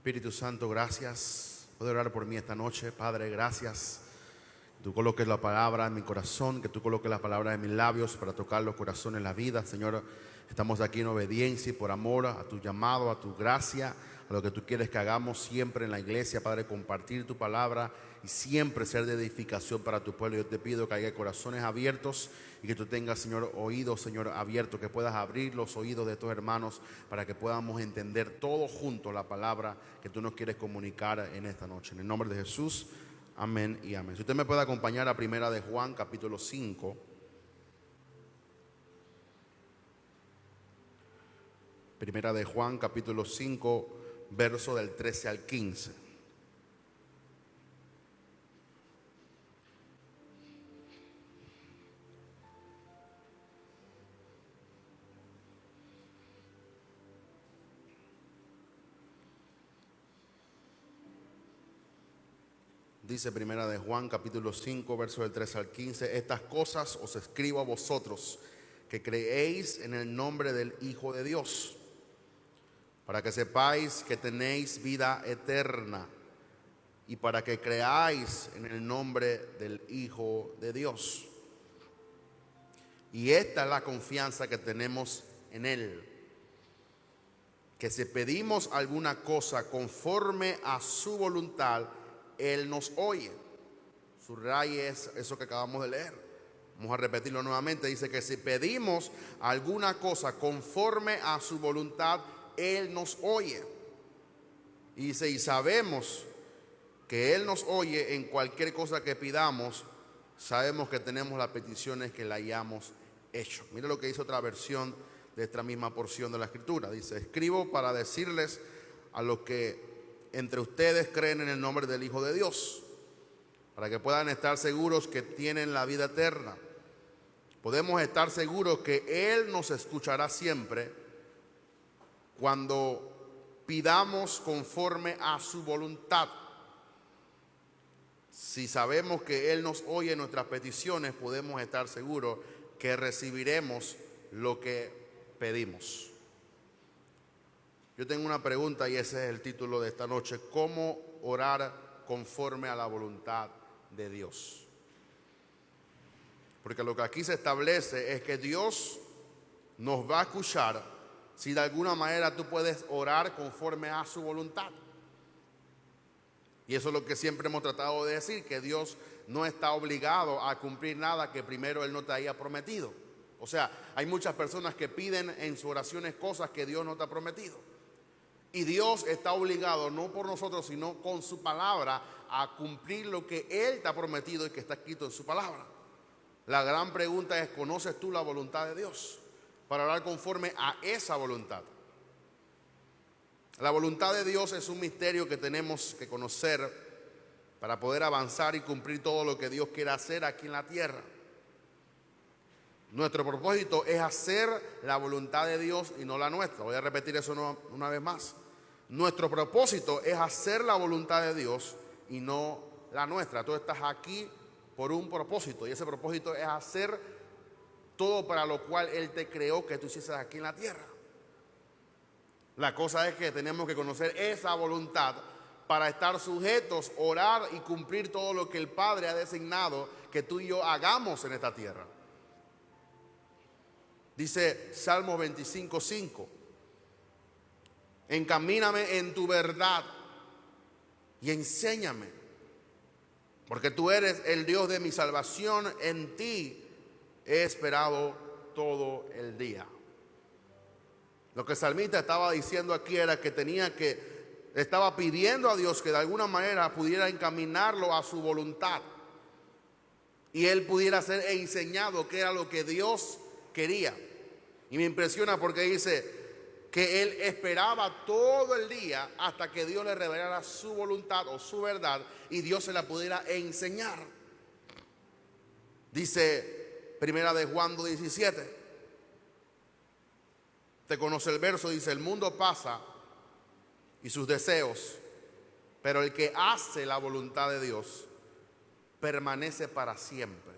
Espíritu Santo, gracias. Puedo orar por mí esta noche. Padre, gracias. Tú coloques la palabra en mi corazón, que tú coloques la palabra en mis labios para tocar los corazones, la vida. Señor, estamos aquí en obediencia y por amor a tu llamado, a tu gracia, a lo que tú quieres que hagamos siempre en la iglesia, Padre, compartir tu palabra y siempre ser de edificación para tu pueblo. Yo te pido que haya corazones abiertos y que tú tengas, Señor, oídos, Señor, abiertos, que puedas abrir los oídos de tus hermanos para que podamos entender todos juntos la palabra que tú nos quieres comunicar en esta noche. En el nombre de Jesús, amén y amén. Si usted me puede acompañar a Primera de Juan, capítulo 5. Primera de Juan, capítulo 5, verso del 13 al 15. Dice Primera de Juan, capítulo 5, verso del 13 al 15. Estas cosas os escribo a vosotros, que creéis en el nombre del Hijo de Dios, para que sepáis que tenéis vida eterna, y para que creáis en el nombre del Hijo de Dios. Y esta es la confianza que tenemos en Él, que si pedimos alguna cosa conforme a su voluntad, Él nos oye. Subraye eso que acabamos de leer. Vamos a repetirlo nuevamente. Dice que si pedimos alguna cosa conforme a su voluntad, Él nos oye. Y dice, y sabemos que Él nos oye en cualquier cosa que pidamos. Sabemos que tenemos las peticiones que le hayamos hecho. Mira lo que dice otra versión de esta misma porción de la Escritura. Dice, escribo para decirles a los que entre ustedes creen en el nombre del Hijo de Dios, para que puedan estar seguros que tienen la vida eterna. Podemos estar seguros que Él nos escuchará siempre cuando pidamos conforme a su voluntad. Si sabemos que Él nos oye nuestras peticiones, podemos estar seguros que recibiremos lo que pedimos. Yo tengo una pregunta y ese es el título de esta noche: ¿cómo orar conforme a la voluntad de Dios? Porque lo que aquí se establece es que Dios nos va a escuchar si de alguna manera tú puedes orar conforme a su voluntad. Y eso es lo que siempre hemos tratado de decir, que Dios no está obligado a cumplir nada que primero Él no te haya prometido. O sea, hay muchas personas que piden en sus oraciones cosas que Dios no te ha prometido. Y Dios está obligado, no por nosotros, sino con su palabra, a cumplir lo que Él te ha prometido y que está escrito en su palabra. La gran pregunta es, ¿conoces tú la voluntad de Dios para orar conforme a esa voluntad? La voluntad de Dios es un misterio que tenemos que conocer para poder avanzar y cumplir todo lo que Dios quiere hacer aquí en la tierra. Nuestro propósito es hacer la voluntad de Dios y no la nuestra. Voy a repetir eso una vez más. Nuestro propósito es hacer la voluntad de Dios y no la nuestra. Tú estás aquí por un propósito y ese propósito es hacer todo para lo cual Él te creó que tú hicieses aquí en la tierra. La cosa es que tenemos que conocer esa voluntad para estar sujetos, orar y cumplir todo lo que el Padre ha designado que tú y yo hagamos en esta tierra. Dice Salmo 25:5, encamíname en tu verdad y enséñame, porque tú eres el Dios de mi salvación, en ti he esperado todo el día. Lo que el salmista estaba diciendo aquí era que estaba pidiendo a Dios que de alguna manera pudiera encaminarlo a su voluntad y él pudiera ser enseñado qué era lo que Dios quería. Y me impresiona porque dice que él esperaba todo el día hasta que Dios le revelara su voluntad o su verdad y Dios se la pudiera enseñar. Dice Primera de Juan 2:17. Te conoce el verso, dice, el mundo pasa y sus deseos, pero el que hace la voluntad de Dios permanece para siempre.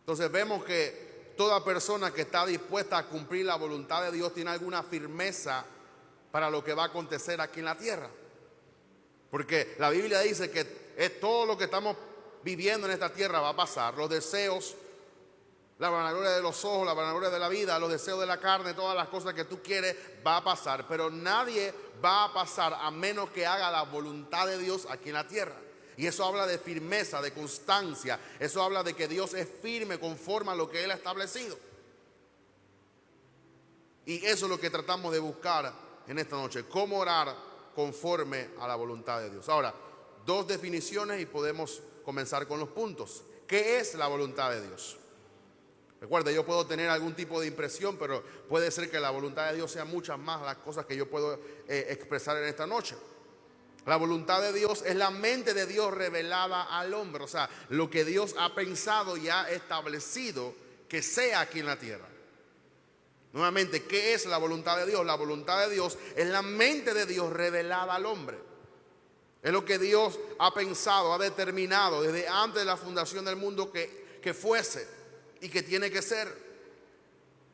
Entonces vemos que toda persona que está dispuesta a cumplir la voluntad de Dios tiene alguna firmeza para lo que va a acontecer aquí en la tierra. Porque la Biblia dice que es todo lo que estamos viviendo en esta tierra va a pasar. Los deseos, la vanagloria de los ojos, la vanagloria de la vida, los deseos de la carne, todas las cosas que tú quieres va a pasar. Pero nadie va a pasar a menos que haga la voluntad de Dios aquí en la tierra. Y eso habla de firmeza, de constancia. Eso habla de que Dios es firme conforme a lo que Él ha establecido. Y eso es lo que tratamos de buscar en esta noche. Cómo orar conforme a la voluntad de Dios. Ahora, dos definiciones y podemos comenzar con los puntos. ¿Qué es la voluntad de Dios? Recuerda, yo puedo tener algún tipo de impresión, pero puede ser que la voluntad de Dios sea muchas más las cosas que yo puedo expresar en esta noche. La voluntad de Dios es la mente de Dios revelada al hombre. O sea, lo que Dios ha pensado y ha establecido que sea aquí en la tierra. Nuevamente, ¿qué es la voluntad de Dios? La voluntad de Dios es la mente de Dios revelada al hombre. Es lo que Dios ha pensado, ha determinado desde antes de la fundación del mundo que fuese y que tiene que ser.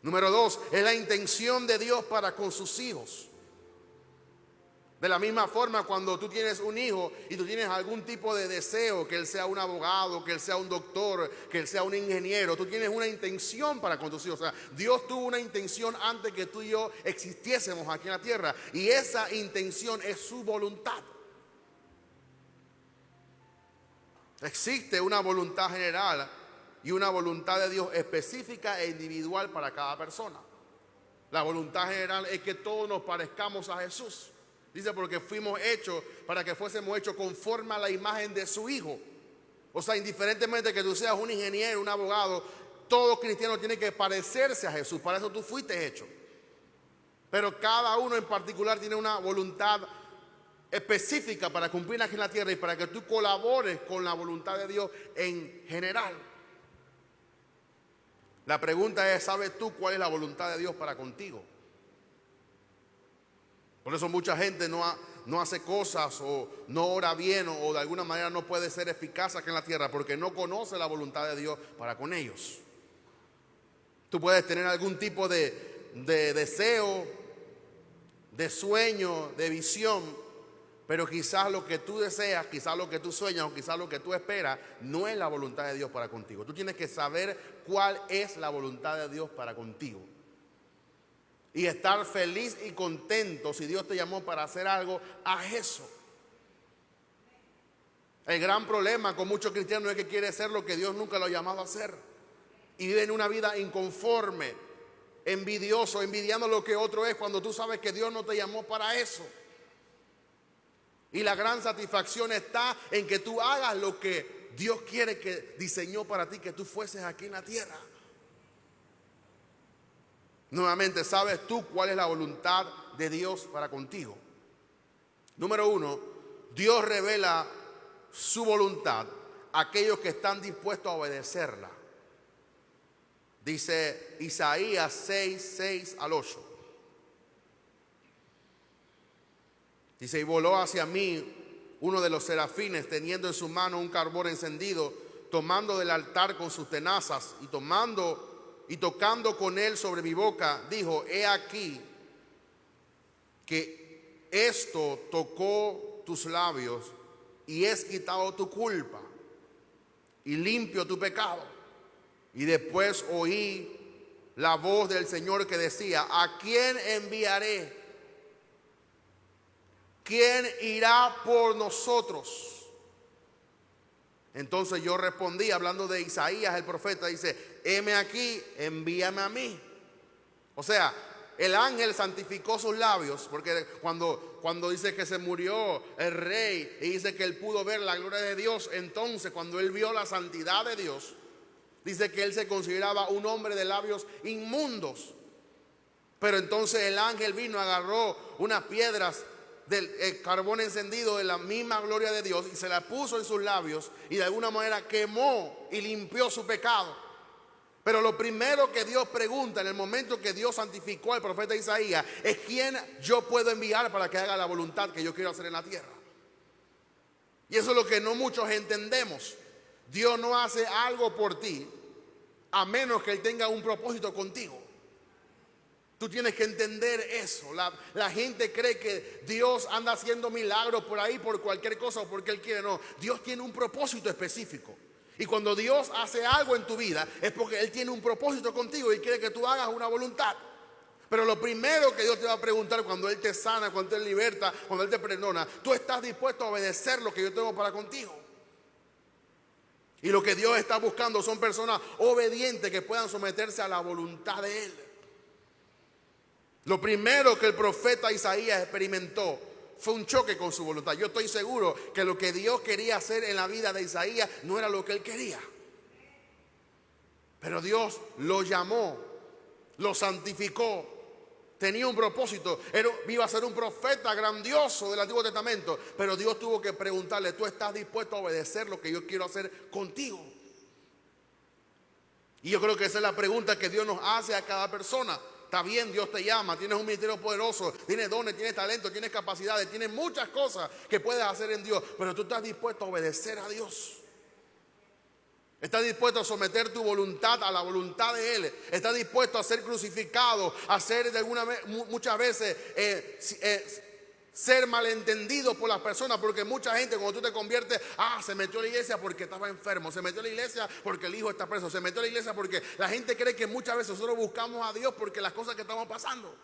Número dos, es la intención de Dios para con sus hijos. De la misma forma, cuando tú tienes un hijo y tú tienes algún tipo de deseo, que él sea un abogado, que él sea un doctor, que él sea un ingeniero, tú tienes una intención para con tus hijos. O sea, Dios tuvo una intención antes que tú y yo existiésemos aquí en la tierra. Y esa intención es su voluntad. Existe una voluntad general y una voluntad de Dios específica e individual para cada persona. La voluntad general es que todos nos parezcamos a Jesús. Dice, porque fuimos hechos para que fuésemos hechos conforme a la imagen de su Hijo. O sea, indiferentemente que tú seas un ingeniero, un abogado, todo cristiano tiene que parecerse a Jesús. Para eso tú fuiste hecho. Pero cada uno en particular tiene una voluntad específica para cumplir aquí en la tierra y para que tú colabores con la voluntad de Dios en general. La pregunta es, ¿sabes tú cuál es la voluntad de Dios para contigo? Por eso mucha gente no hace cosas o no ora bien o de alguna manera no puede ser eficaz aquí en la tierra porque no conoce la voluntad de Dios para con ellos. Tú puedes tener algún tipo de deseo, de sueño, de visión, pero quizás lo que tú deseas, quizás lo que tú sueñas o quizás lo que tú esperas no es la voluntad de Dios para contigo. Tú tienes que saber cuál es la voluntad de Dios para contigo. Y estar feliz y contento si Dios te llamó para hacer algo, haz eso. El gran problema con muchos cristianos es que quiere hacer lo que Dios nunca lo ha llamado a hacer. Y viven una vida inconforme, envidioso, envidiando lo que otro es cuando tú sabes que Dios no te llamó para eso. Y la gran satisfacción está en que tú hagas lo que Dios quiere que diseñó para ti, que tú fueses aquí en la tierra. Nuevamente, ¿sabes tú cuál es la voluntad de Dios para contigo? Número uno, Dios revela su voluntad a aquellos que están dispuestos a obedecerla. Dice Isaías 6 al 8. Dice, y voló hacia mí uno de los serafines teniendo en su mano un carbón encendido, tomando del altar con sus tenazas y tocando con él sobre mi boca, dijo, he aquí que esto tocó tus labios y es quitado tu culpa y limpio tu pecado. Y después oí la voz del Señor que decía, ¿a quién enviaré? ¿Quién irá por nosotros? Entonces yo respondí, hablando de Isaías, el profeta, dice, heme aquí, envíame a mí. O sea, el ángel santificó sus labios, porque cuando dice que se murió el rey y dice que él pudo ver la gloria de Dios, entonces cuando él vio la santidad de Dios, dice que él se consideraba un hombre de labios inmundos. Pero entonces el ángel vino, agarró unas piedras del carbón encendido de la misma gloria de Dios y se la puso en sus labios y de alguna manera quemó y limpió su pecado. Pero lo primero que Dios pregunta en el momento que Dios santificó al profeta Isaías es quién yo puedo enviar para que haga la voluntad que yo quiero hacer en la tierra. Y eso es lo que no muchos entendemos. Dios no hace algo por ti a menos que Él tenga un propósito contigo. Tú tienes que entender eso. La gente cree que Dios anda haciendo milagros por ahí, por cualquier cosa o porque Él quiere. No, Dios tiene un propósito específico. Y cuando Dios hace algo en tu vida es porque Él tiene un propósito contigo y quiere que tú hagas una voluntad. Pero lo primero que Dios te va a preguntar cuando Él te sana, cuando Él te liberta, cuando Él te perdona, ¿tú estás dispuesto a obedecer lo que yo tengo para contigo? Y lo que Dios está buscando son personas obedientes que puedan someterse a la voluntad de Él. Lo primero que el profeta Isaías experimentó fue un choque con su voluntad. Yo estoy seguro que lo que Dios quería hacer en la vida de Isaías no era lo que él quería. Pero Dios lo llamó, lo santificó, tenía un propósito. Iba a ser un profeta grandioso del Antiguo Testamento. Pero Dios tuvo que preguntarle, ¿tú estás dispuesto a obedecer lo que yo quiero hacer contigo? Y yo creo que esa es la pregunta que Dios nos hace a cada persona. Está bien, Dios te llama, tienes un ministerio poderoso, tienes dones, tienes talento, tienes capacidades, tienes muchas cosas que puedes hacer en Dios, pero tú estás dispuesto a obedecer a Dios. Estás dispuesto a someter tu voluntad a la voluntad de Él. Estás dispuesto a ser crucificado, a ser muchas veces ser malentendido por las personas, porque mucha gente cuando tú te conviertes, se metió a la iglesia porque estaba enfermo, se metió a la iglesia porque el hijo está preso, se metió a la iglesia porque la gente cree que muchas veces nosotros buscamos a Dios porque las cosas que estamos pasando.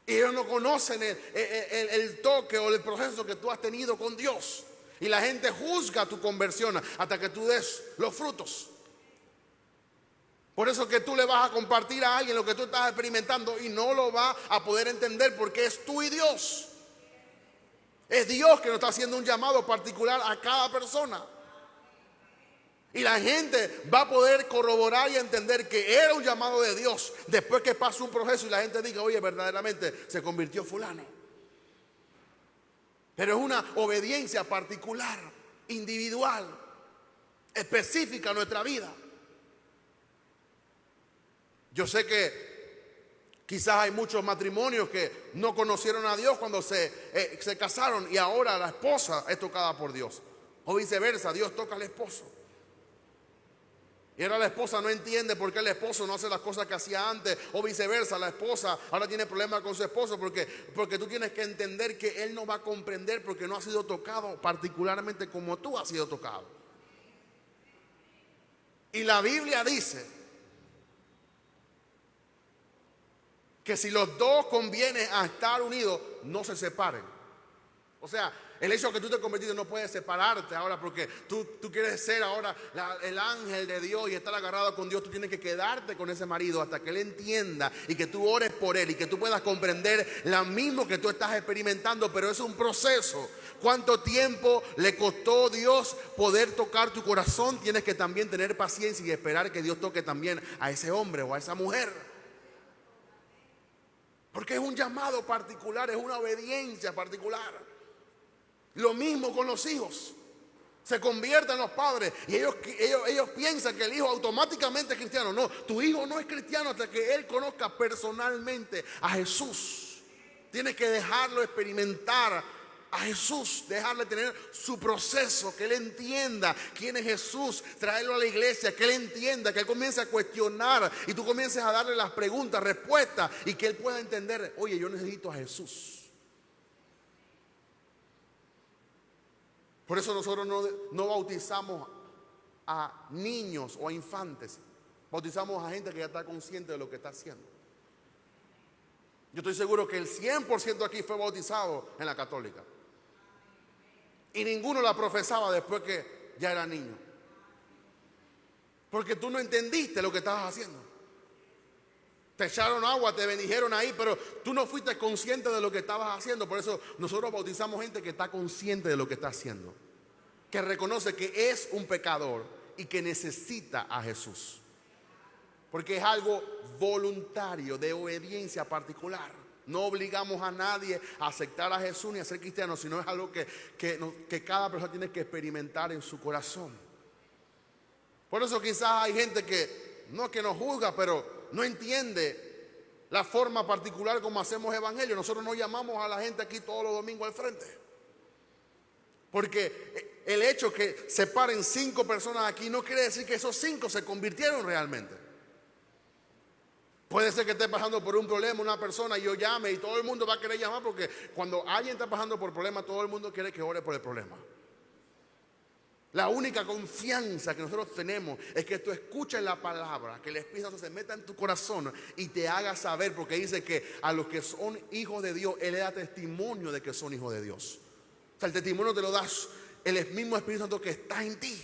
Y ellos no conocen el toque o el proceso que tú has tenido con Dios. Y la gente juzga tu conversión hasta que tú des los frutos. Por eso que tú le vas a compartir a alguien lo que tú estás experimentando y no lo va a poder entender porque es tú y Dios. Es Dios que nos está haciendo un llamado particular a cada persona. Y la gente va a poder corroborar y entender que era un llamado de Dios después que pase un proceso y la gente diga, oye, verdaderamente se convirtió fulano. Pero es una obediencia particular, individual, específica a nuestra vida. Yo sé que quizás hay muchos matrimonios que no conocieron a Dios cuando se casaron y ahora la esposa es tocada por Dios. O viceversa, Dios toca al esposo. Y ahora la esposa no entiende por qué el esposo no hace las cosas que hacía antes. O viceversa, la esposa ahora tiene problemas con su esposo porque tú tienes que entender que él no va a comprender porque no ha sido tocado particularmente como tú has sido tocado. Y la Biblia dice que si los dos convienen a estar unidos, no se separen. O sea, el hecho de que tú te convertiste no puedes separarte ahora porque tú quieres ser ahora el ángel de Dios y estar agarrado con Dios. Tú tienes que quedarte con ese marido hasta que él entienda y que tú ores por él y que tú puedas comprender lo mismo que tú estás experimentando, pero es un proceso. ¿Cuánto tiempo le costó a Dios poder tocar tu corazón? Tienes que también tener paciencia y esperar que Dios toque también a ese hombre o a esa mujer. Porque es un llamado particular, es una obediencia particular. Lo mismo con los hijos. Se convierten los padres y ellos piensan que el hijo automáticamente es cristiano. No, tu hijo no es cristiano hasta que él conozca personalmente a Jesús. Tienes que dejarlo experimentar a Jesús, dejarle tener su proceso, que él entienda quién es Jesús, traerlo a la iglesia, que él entienda, que él comience a cuestionar y tú comiences a darle las preguntas, respuestas y que él pueda entender, oye, yo necesito a Jesús. Por eso nosotros no bautizamos a niños o a infantes, bautizamos a gente que ya está consciente de lo que está haciendo. Yo estoy seguro que el 100% aquí fue bautizado en la católica. Y ninguno la profesaba después que ya era niño. Porque tú no entendiste lo que estabas haciendo. Te echaron agua, te bendijeron ahí, pero tú no fuiste consciente de lo que estabas haciendo. Por eso nosotros bautizamos gente que está consciente de lo que está haciendo. Que reconoce que es un pecador y que necesita a Jesús. Porque es algo voluntario, de obediencia particular. No obligamos a nadie a aceptar a Jesús ni a ser cristiano, sino es algo que cada persona tiene que experimentar en su corazón. Por eso quizás hay gente que no es que nos juzga, pero no entiende la forma particular como hacemos evangelio. Nosotros no llamamos a la gente aquí todos los domingos al frente. Porque el hecho que se paren 5 personas aquí no quiere decir que esos 5 se convirtieron realmente. Puede ser que esté pasando por un problema una persona y yo llame y todo el mundo va a querer llamar, porque cuando alguien está pasando por problema, todo el mundo quiere que ore por el problema. La única confianza que nosotros tenemos es que tú escuches la palabra, que el Espíritu Santo se meta en tu corazón y te haga saber, porque dice que a los que son hijos de Dios, Él le da testimonio de que son hijos de Dios. O sea, el testimonio te lo das el mismo Espíritu Santo que está en ti.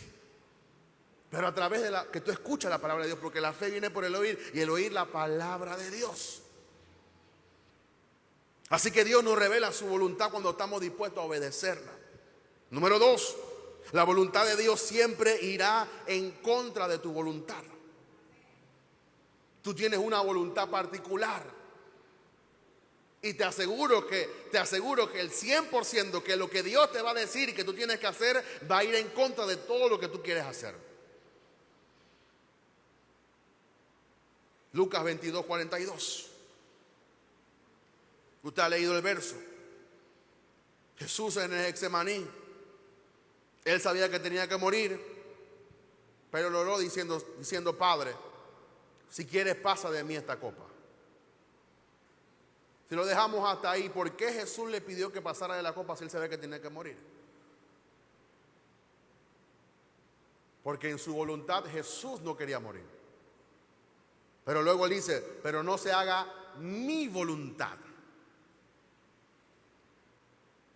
Pero a través de que tú escuchas la palabra de Dios, porque la fe viene por el oír y el oír la palabra de Dios. Así que Dios nos revela su voluntad cuando estamos dispuestos a obedecerla. Número 2, la voluntad de Dios siempre irá en contra de tu voluntad. Tú tienes una voluntad particular. Y te aseguro que el 100% que lo que Dios te va a decir y que tú tienes que hacer va a ir en contra de todo lo que tú quieres hacer. Lucas 22:42. Usted ha leído el verso. Jesús en el Getsemaní, Él sabía que tenía que morir, pero lo oró diciendo: Padre, si quieres, pasa de mí esta copa. Si lo dejamos hasta ahí, ¿por qué Jesús le pidió que pasara de la copa si Él sabía que tenía que morir? Porque en su voluntad Jesús no quería morir. Pero luego Él dice: pero no se haga mi voluntad,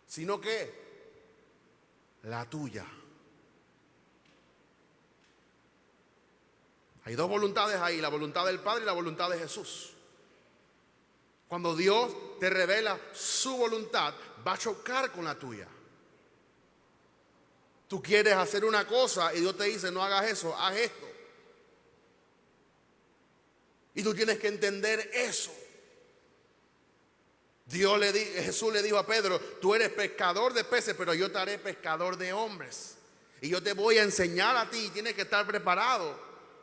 sino que la tuya. Hay dos voluntades ahí, la voluntad del Padre y la voluntad de Jesús. Cuando Dios te revela su voluntad, va a chocar con la tuya. Tú quieres hacer una cosa y Dios te dice: no hagas eso, haz esto. Y tú tienes que entender eso. Jesús le dijo a Pedro: tú eres pescador de peces, pero yo te haré pescador de hombres. Y yo te voy a enseñar a ti, y tienes que estar preparado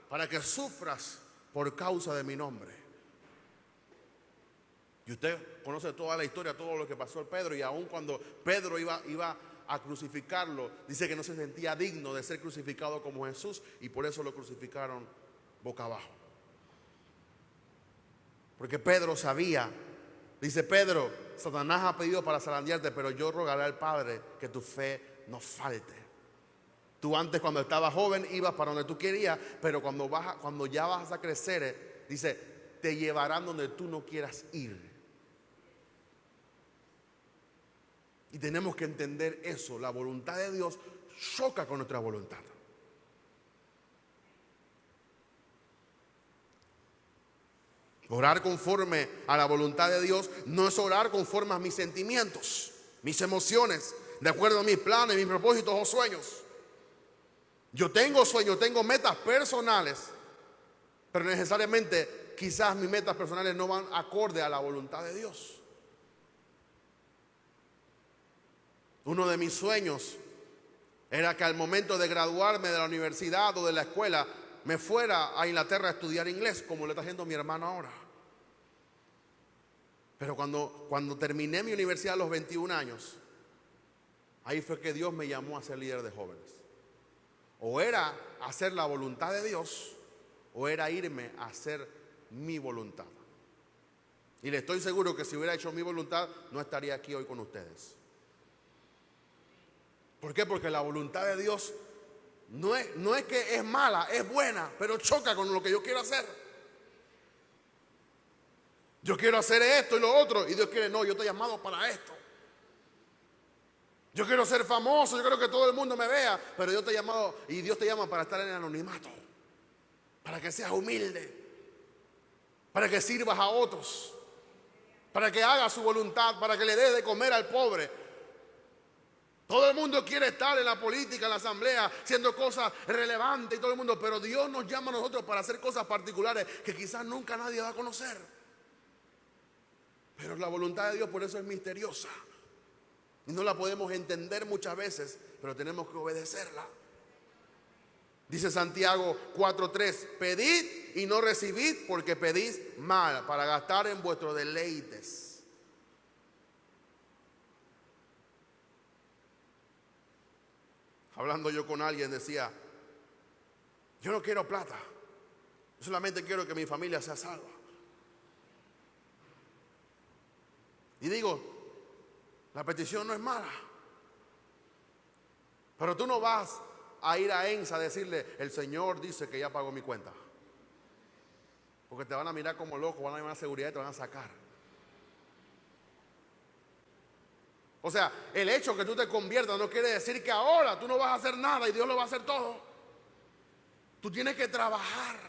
para que sufras por causa de mi nombre. Y usted conoce toda la historia, todo lo que pasó a Pedro. Y aun cuando Pedro iba a crucificarlo, dice que no se sentía digno de ser crucificado como Jesús, y por eso lo crucificaron boca abajo. Porque Pedro sabía, dice: Pedro, Satanás ha pedido para zarandearte, pero yo rogaré al Padre que tu fe no falte. Tú antes, cuando estabas joven, ibas para donde tú querías, pero cuando ya vas a crecer, dice, te llevarán donde tú no quieras ir. Y tenemos que entender eso. La voluntad de Dios choca con nuestra voluntad. Orar conforme a la voluntad de Dios no es orar conforme a mis sentimientos, mis emociones, de acuerdo a mis planes, mis propósitos o sueños. Yo tengo sueños, tengo metas personales, pero necesariamente quizás mis metas personales no van acorde a la voluntad de Dios. Uno de mis sueños era que al momento de graduarme de la universidad o de la escuela me fuera a Inglaterra a estudiar inglés, como le está haciendo mi hermano ahora. Pero cuando terminé mi universidad a los 21 años, ahí fue que Dios me llamó a ser líder de jóvenes. O era hacer la voluntad de Dios, o era irme a hacer mi voluntad. Y le estoy seguro que si hubiera hecho mi voluntad, no estaría aquí hoy con ustedes. ¿Por qué? Porque la voluntad de Dios no es que es mala, es buena, pero choca con lo que yo quiero hacer. Yo quiero hacer esto y lo otro, y Dios quiere: no, yo te he llamado para esto. Yo quiero ser famoso, yo quiero que todo el mundo me vea, pero Dios te ha llamado, y Dios te llama para estar en el anonimato, para que seas humilde, para que sirvas a otros, para que hagas su voluntad, para que le des de comer al pobre. Todo el mundo quiere estar en la política, en la asamblea, haciendo cosas relevantes y todo el mundo, pero Dios nos llama a nosotros para hacer cosas particulares que quizás nunca nadie va a conocer. Pero la voluntad de Dios por eso es misteriosa. Y no la podemos entender muchas veces, pero tenemos que obedecerla. Dice Santiago 4:3: pedid y no recibid, porque pedís mal, para gastar en vuestros deleites. Hablando yo con alguien, decía: yo no quiero plata, yo solamente quiero que mi familia sea salva. Y digo, la petición no es mala. Pero tú no vas a ir a ENSA a decirle, el Señor dice que ya pagó mi cuenta. Porque te van a mirar como loco, van a llamar a seguridad y te van a sacar. O sea, el hecho que tú te conviertas no quiere decir que ahora tú no vas a hacer nada y Dios lo va a hacer todo. Tú tienes que trabajar.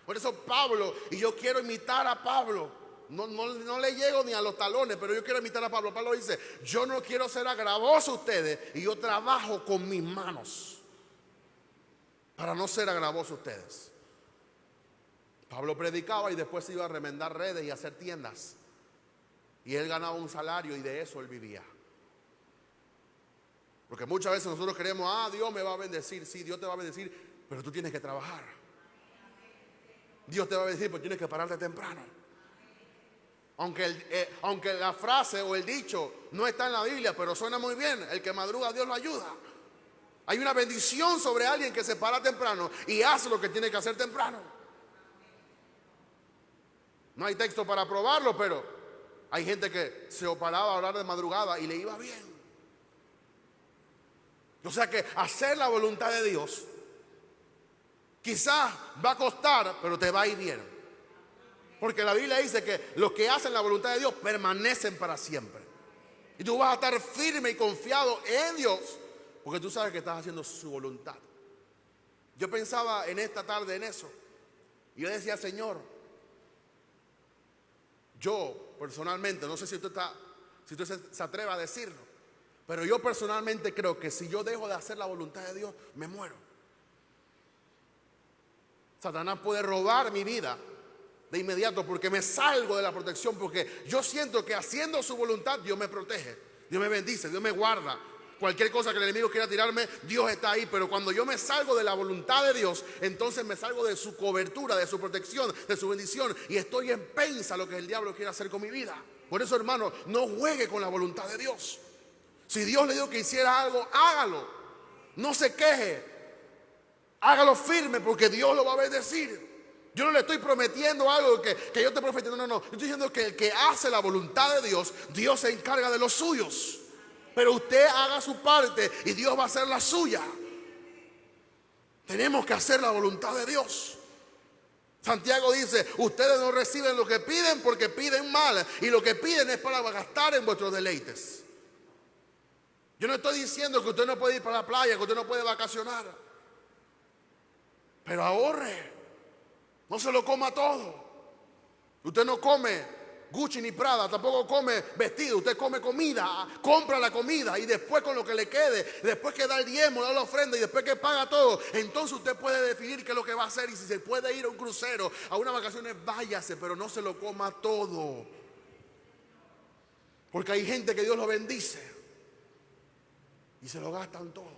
Por eso Pablo, y yo quiero imitar a Pablo. No le llego ni a los talones, pero yo quiero imitar a Pablo. Pablo dice, yo no quiero ser agravoso a ustedes y yo trabajo con mis manos para no ser agravoso a ustedes. Pablo predicaba y después se iba a remendar redes y a hacer tiendas. Y él ganaba un salario y de eso él vivía. Porque muchas veces nosotros queremos, Dios me va a bendecir. Sí, Dios te va a bendecir, pero tú tienes que trabajar. Dios te va a bendecir, pero tienes que pararte temprano. Aunque la frase o el dicho no está en la Biblia, pero suena muy bien. El que madruga, Dios lo ayuda. Hay una bendición sobre alguien que se para temprano y hace lo que tiene que hacer temprano. No hay texto para probarlo, pero hay gente que se paraba a hablar de madrugada y le iba bien. O sea que hacer la voluntad de Dios quizás va a costar, pero te va a ir bien. Porque la Biblia dice que los que hacen la voluntad de Dios permanecen para siempre. Y tú vas a estar firme y confiado en Dios, porque tú sabes que estás haciendo su voluntad. Yo pensaba en esta tarde en eso. Y yo decía, Señor, yo personalmente, no sé si usted se atreve a decirlo, pero yo personalmente creo que si yo dejo de hacer la voluntad de Dios, me muero. Satanás puede robar mi vida de inmediato porque me salgo de la protección, porque yo siento que haciendo su voluntad Dios me protege, Dios me bendice, Dios me guarda. Cualquier cosa que el enemigo quiera tirarme, Dios está ahí. Pero cuando yo me salgo de la voluntad de Dios, entonces me salgo de su cobertura, de su protección, de su bendición, y estoy en pensa lo que el diablo quiere hacer con mi vida. Por eso, hermano, no juegue con la voluntad de Dios. Si Dios le dijo que hiciera algo, hágalo. No se queje. Hágalo firme, porque Dios lo va a bendecir. Yo no le estoy prometiendo algo que yo te profetizo. No. Yo estoy diciendo que el que hace la voluntad de Dios, Dios se encarga de los suyos. Pero usted haga su parte y Dios va a hacer la suya. Tenemos que hacer la voluntad de Dios. Santiago dice, ustedes no reciben lo que piden porque piden mal, y lo que piden es para gastar en vuestros deleites. Yo no estoy diciendo que usted no puede ir para la playa, que usted no puede vacacionar, pero ahorre. No se lo coma todo. Usted no come Gucci ni Prada, tampoco come vestido, usted come comida. Compra la comida y después con lo que le quede, después que da el diezmo, da la ofrenda y después que paga todo, entonces usted puede definir qué es lo que va a hacer. Y si se puede ir a un crucero, a unas vacaciones, váyase, pero no se lo coma todo. Porque hay gente que Dios lo bendice y se lo gastan todo.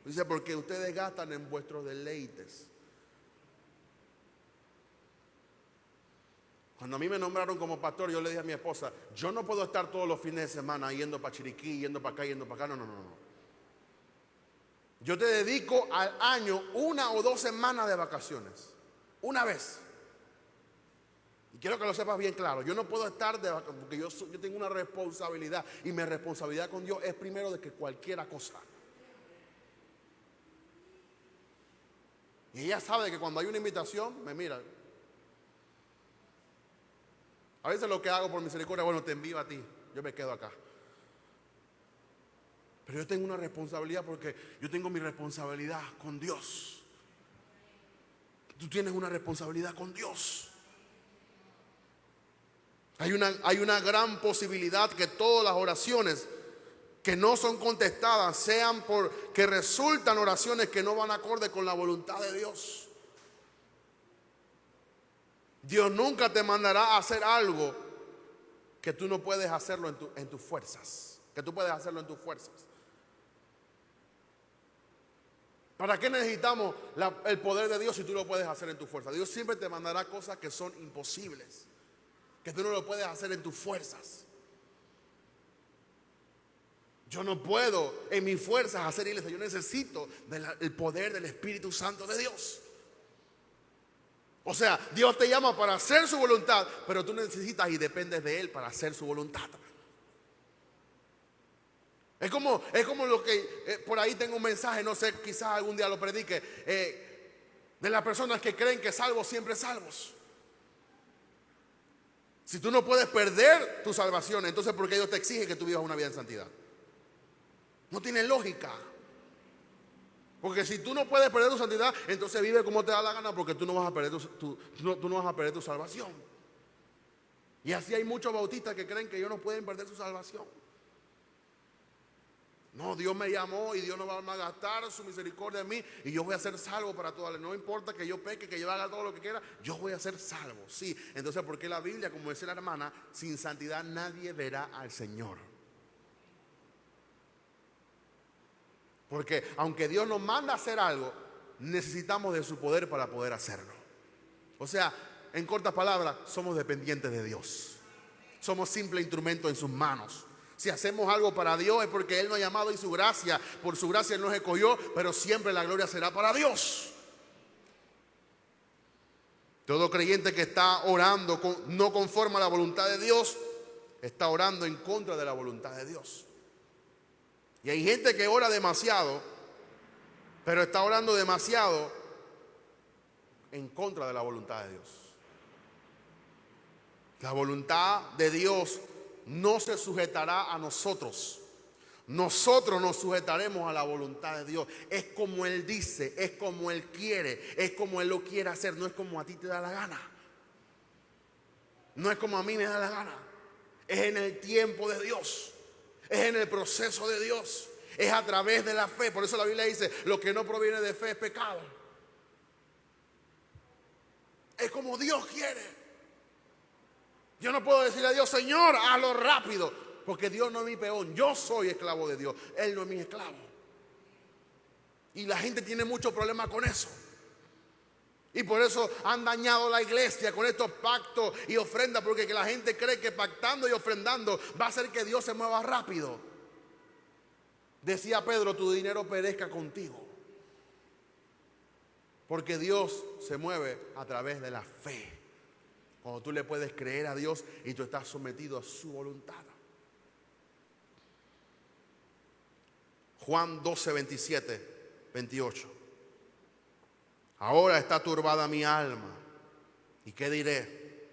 Dice, porque ustedes gastan en vuestros deleites. Cuando a mí me nombraron como pastor, yo le dije a mi esposa, yo no puedo estar todos los fines de semana yendo para Chiriquí, yendo para acá, yendo para acá. No. Yo te dedico al año 1 o 2 semanas de vacaciones. Una vez. Y quiero que lo sepas bien claro. Yo no puedo estar de vacaciones porque yo tengo una responsabilidad. Y mi responsabilidad con Dios es primero de que cualquier cosa. Y ella sabe que cuando hay una invitación, me mira. A veces lo que hago por misericordia, bueno, te envío a ti, yo me quedo acá. Pero yo tengo una responsabilidad, porque yo tengo mi responsabilidad con Dios. Tú tienes una responsabilidad con Dios. Hay una gran posibilidad que todas las oraciones que no son contestadas sean porque resultan oraciones que no van acorde con la voluntad de Dios. Dios nunca te mandará a hacer algo que tú no puedes hacerlo en tus fuerzas. Que tú puedes hacerlo en tus fuerzas. ¿Para qué necesitamos el poder de Dios si tú lo puedes hacer en tus fuerzas? Dios siempre te mandará cosas que son imposibles, que tú no lo puedes hacer en tus fuerzas. Yo no puedo en mis fuerzas hacer iglesia. Yo necesito el poder del Espíritu Santo de Dios. O sea, Dios te llama para hacer su voluntad, pero tú necesitas y dependes de Él para hacer su voluntad. Es como lo que por ahí tengo un mensaje, no sé, quizás algún día lo predique, de las personas que creen que salvos siempre salvos. Si tú no puedes perder tu salvación, entonces ¿por qué Dios te exige que tú vivas una vida en santidad? No tiene lógica. Porque si tú no puedes perder tu santidad, entonces vive como te da la gana, porque tú no vas a perder tú no vas a perder tu salvación. Y así hay muchos bautistas que creen que ellos no pueden perder su salvación. No, Dios me llamó y Dios no va a malgastar su misericordia en mí y yo voy a ser salvo para toda la. No importa que yo peque, que yo haga todo lo que quiera, yo voy a ser salvo. Sí, entonces porque la Biblia, como dice la hermana, sin santidad nadie verá al Señor. Porque aunque Dios nos manda a hacer algo, necesitamos de su poder para poder hacerlo. O sea, en cortas palabras, somos dependientes de Dios. Somos simple instrumento en sus manos. Si hacemos algo para Dios es porque Él nos ha llamado y su gracia, por su gracia Él nos escogió, pero siempre la gloria será para Dios. Todo creyente que está orando no conforme a la voluntad de Dios, está orando en contra de la voluntad de Dios. Y hay gente que ora demasiado, pero está orando demasiado en contra de la voluntad de Dios. La voluntad de Dios no se sujetará a nosotros. Nosotros nos sujetaremos a la voluntad de Dios. Es como Él dice, es como Él quiere, es como Él lo quiere hacer. No es como a ti te da la gana. No es como a mí me da la gana. Es en el tiempo de Dios. Es en el proceso de Dios. Es a través de la fe. Por eso la Biblia dice, lo que no proviene de fe es pecado. Es como Dios quiere. Yo no puedo decirle a Dios, Señor, hazlo rápido, porque Dios no es mi peón. Yo soy esclavo de Dios. Él no es mi esclavo. Y la gente tiene mucho problema con eso. Y por eso han dañado la iglesia con estos pactos y ofrendas, porque la gente cree que pactando y ofrendando va a hacer que Dios se mueva rápido. Decía Pedro, tu dinero perezca contigo. Porque Dios se mueve a través de la fe. Cuando tú le puedes creer a Dios y tú estás sometido a su voluntad. Juan 12, 27, 28. Ahora está turbada mi alma. ¿Y qué diré?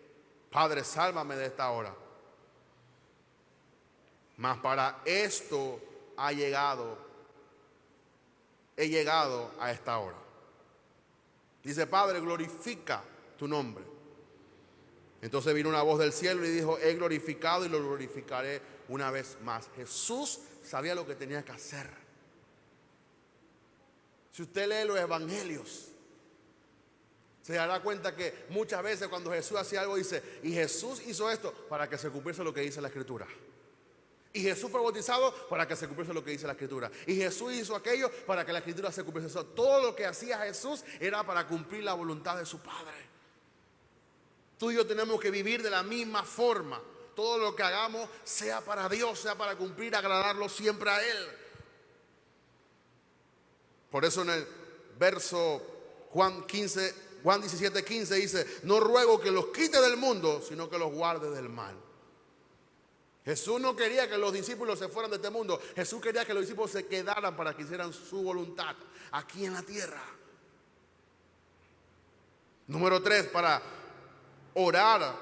Padre, sálvame de esta hora. Mas para esto he llegado a esta hora. Dice, Padre, glorifica tu nombre. Entonces vino una voz del cielo y dijo, he glorificado y lo glorificaré una vez más. Jesús sabía lo que tenía que hacer. Si usted lee los evangelios, se dará cuenta que muchas veces cuando Jesús hacía algo dice, y Jesús hizo esto para que se cumpliese lo que dice la Escritura. Y Jesús fue bautizado para que se cumpliese lo que dice la Escritura. Y Jesús hizo aquello para que la Escritura se cumpliese. Todo lo que hacía Jesús era para cumplir la voluntad de su Padre. Tú y yo tenemos que vivir de la misma forma. Todo lo que hagamos sea para Dios, sea para cumplir, agradarlo siempre a Él. Por eso en el verso Juan 17, 15 dice, no ruego que los quite del mundo, sino que los guarde del mal. Jesús no quería que los discípulos se fueran de este mundo. Jesús quería que los discípulos se quedaran para que hicieran su voluntad aquí en la tierra. Número 3, para orar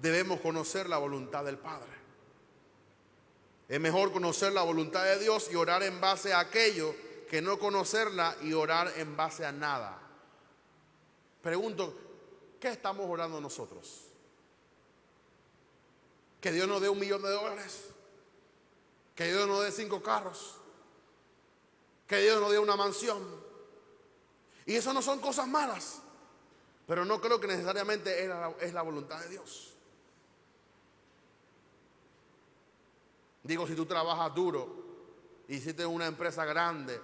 debemos conocer la voluntad del Padre. Es mejor conocer la voluntad de Dios y orar en base a aquello que no conocerla y orar en base a nada. Pregunto, ¿qué estamos orando nosotros? ¿Que Dios nos dé $1 millón? ¿Que Dios nos dé 5 carros? ¿Que Dios nos dé una mansión? Y eso no son cosas malas, pero no creo que necesariamente es la voluntad de Dios. Digo, si tú trabajas duro, hiciste una empresa grande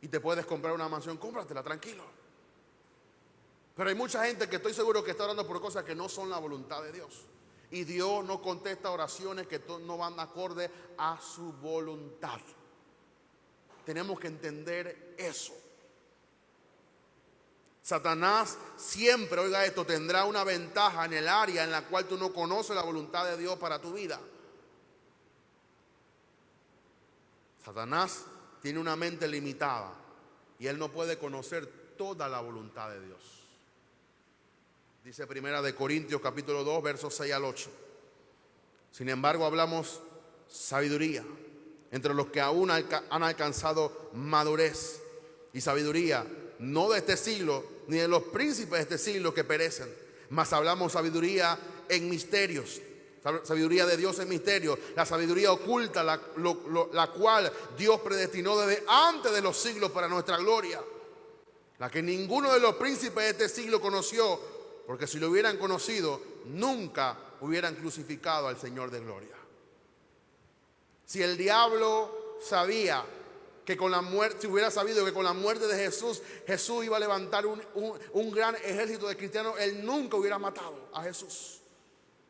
y te puedes comprar una mansión, cómpratela, tranquilo. Pero hay mucha gente que estoy seguro que está orando por cosas que no son la voluntad de Dios. Y Dios no contesta oraciones que no van acorde a su voluntad. Tenemos que entender eso. Satanás siempre, oiga esto, tendrá una ventaja en el área en la cual tú no conoces la voluntad de Dios para tu vida. Satanás tiene una mente limitada y él no puede conocer toda la voluntad de Dios. Dice Primera de Corintios capítulo 2 versos 6 al 8. Sin embargo, hablamos sabiduría entre los que aún han alcanzado madurez, y sabiduría no de este siglo ni de los príncipes de este siglo que perecen, mas hablamos sabiduría en misterios, sabiduría de Dios en misterios, la sabiduría oculta, la cual Dios predestinó desde antes de los siglos para nuestra gloria, la que ninguno de los príncipes de este siglo conoció, porque si lo hubieran conocido, nunca hubieran crucificado al Señor de gloria. Si el diablo sabía que con la muerte, si hubiera sabido que con la muerte de Jesús, Jesús iba a levantar un gran ejército de cristianos, él nunca hubiera matado a Jesús.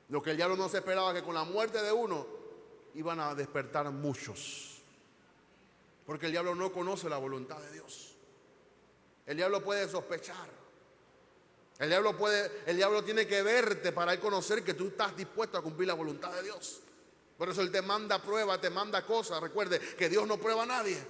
Lo que el diablo no se esperaba, que con la muerte de uno iban a despertar muchos, porque el diablo no conoce la voluntad de Dios. El diablo puede sospechar. El diablo tiene que verte para él conocer que tú estás dispuesto a cumplir la voluntad de Dios. Por eso él te manda pruebas, te manda cosas. Recuerde que Dios no prueba a nadie.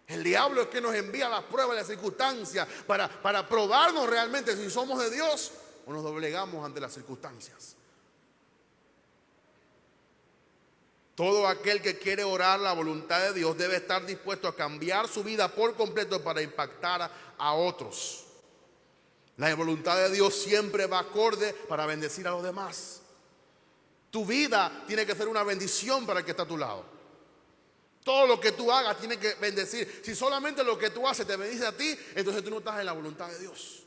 El diablo es que nos envía las pruebas y las circunstancias para probarnos realmente si somos de Dios o nos doblegamos ante las circunstancias. Todo aquel que quiere orar la voluntad de Dios debe estar dispuesto a cambiar su vida por completo para impactar a otros. La voluntad de Dios siempre va acorde para bendecir a los demás. Tu vida tiene que ser una bendición para el que está a tu lado. Todo lo que tú hagas tiene que bendecir. Si solamente lo que tú haces te bendice a ti, entonces tú no estás en la voluntad de Dios.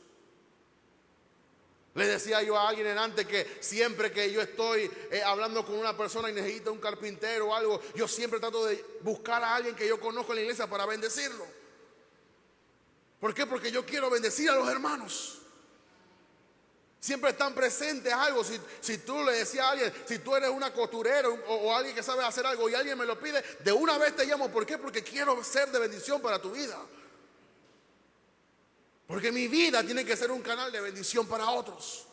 Le decía yo a alguien antes que siempre que yo estoy hablando con una persona y necesita un carpintero o algo, yo siempre trato de buscar a alguien que yo conozco en la iglesia para bendecirlo. ¿Por qué? Porque yo quiero bendecir a los hermanos. Siempre están presentes algo. Si tú le decías a alguien, si tú eres una costurera o alguien que sabe hacer algo y alguien me lo pide, de una vez te llamo. ¿Por qué? Porque quiero ser de bendición para tu vida. Porque mi vida tiene que ser un canal de bendición para otros.